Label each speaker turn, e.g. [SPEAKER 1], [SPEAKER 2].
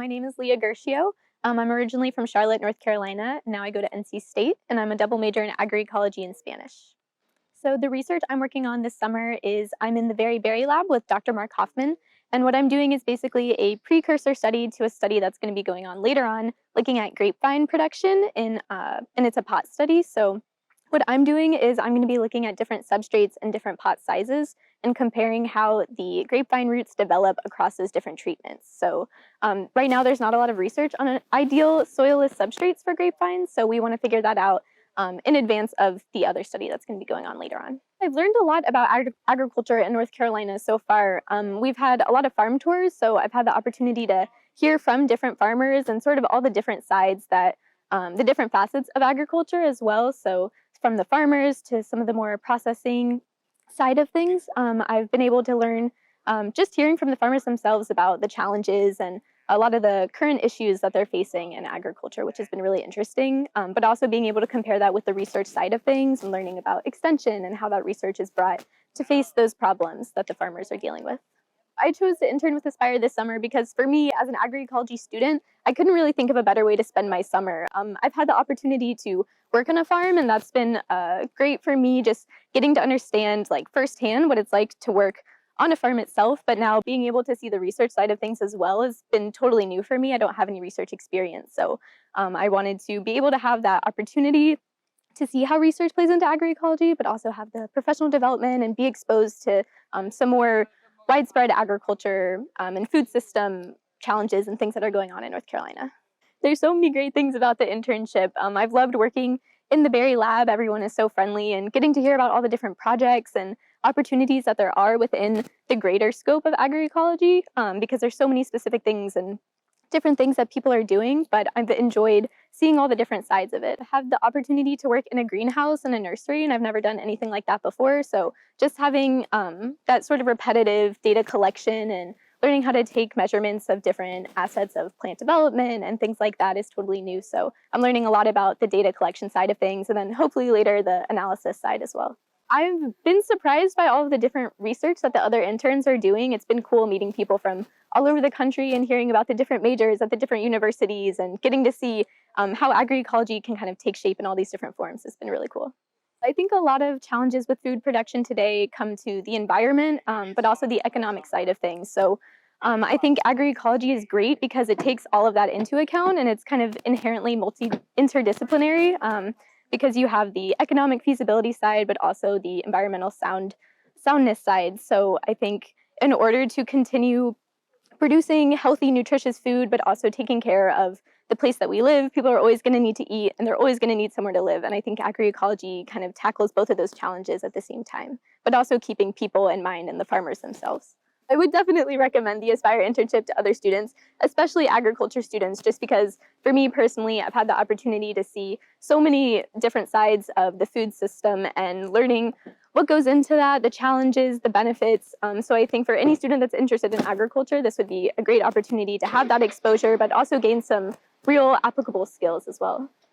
[SPEAKER 1] my name is Leah Guercio. I'm originally from Charlotte, North Carolina. Now I go to NC State, and I'm a double major in agroecology and Spanish. So the research I'm working on this summer is I'm in the Very Berry Lab with Dr. Mark Hoffman, and what I'm doing is basically a precursor study to a study that's going to be going on later on, looking at grapevine production and it's a pot study. So what I'm doing is I'm going to be looking at different substrates and different pot sizes and comparing how the grapevine roots develop across those different treatments. So right now there's not a lot of research on an ideal soilless substrates for grapevines, so we want to figure that out in advance of the other study that's going to be going on later on. I've learned a lot about agriculture in North Carolina so far. We've had a lot of farm tours, so I've had the opportunity to hear from different farmers and sort of all the different sides that, the different facets of agriculture as well. So from the farmers to some of the more processing side of things, I've been able to learn just hearing from the farmers themselves about the challenges and a lot of the current issues that they're facing in agriculture, which has been really interesting, but also being able to compare that with the research side of things and learning about extension and how that research is brought to face those problems that the farmers are dealing with. I chose to intern with Aspire this summer because for me, as an agroecology student, I couldn't really think of a better way to spend my summer. I've had the opportunity to work on a farm, and that's been great for me, just getting to understand like firsthand what it's like to work on a farm itself, but now being able to see the research side of things as well has been totally new for me. I don't have any research experience, so I wanted to be able to have that opportunity to see how research plays into agroecology, but also have the professional development and be exposed to some more widespread agriculture and food system challenges and things that are going on in North Carolina. There's so many great things about the internship. I've loved working in the Berry Lab. Everyone is so friendly, and getting to hear about all the different projects and opportunities that there are within the greater scope of agroecology, because there's so many specific things and different things that people are doing, but I've enjoyed seeing all the different sides of it. I have the opportunity to work in a greenhouse and a nursery, and I've never done anything like that before. So just having that sort of repetitive data collection and learning how to take measurements of different assets of plant development and things like that is totally new. So I'm learning a lot about the data collection side of things, and then hopefully later the analysis side as well. I've been surprised by all of the different research that the other interns are doing. It's been cool meeting people from all over the country and hearing about the different majors at the different universities and getting to see how agroecology can kind of take shape in all these different forms. It's been really cool. I think a lot of challenges with food production today come to the environment, but also the economic side of things. So I think agroecology is great because it takes all of that into account, and it's kind of inherently interdisciplinary. Because you have the economic feasibility side, but also the environmental soundness side. So I think in order to continue producing healthy, nutritious food, but also taking care of the place that we live, people are always going to need to eat, and they're always going to need somewhere to live. And I think agroecology kind of tackles both of those challenges at the same time, but also keeping people in mind and the farmers themselves. I would definitely recommend the Aspire internship to other students, especially agriculture students, just because for me personally, I've had the opportunity to see so many different sides of the food system and learning what goes into that, the challenges, the benefits. So I think for any student that's interested in agriculture, this would be a great opportunity to have that exposure, but also gain some real applicable skills as well.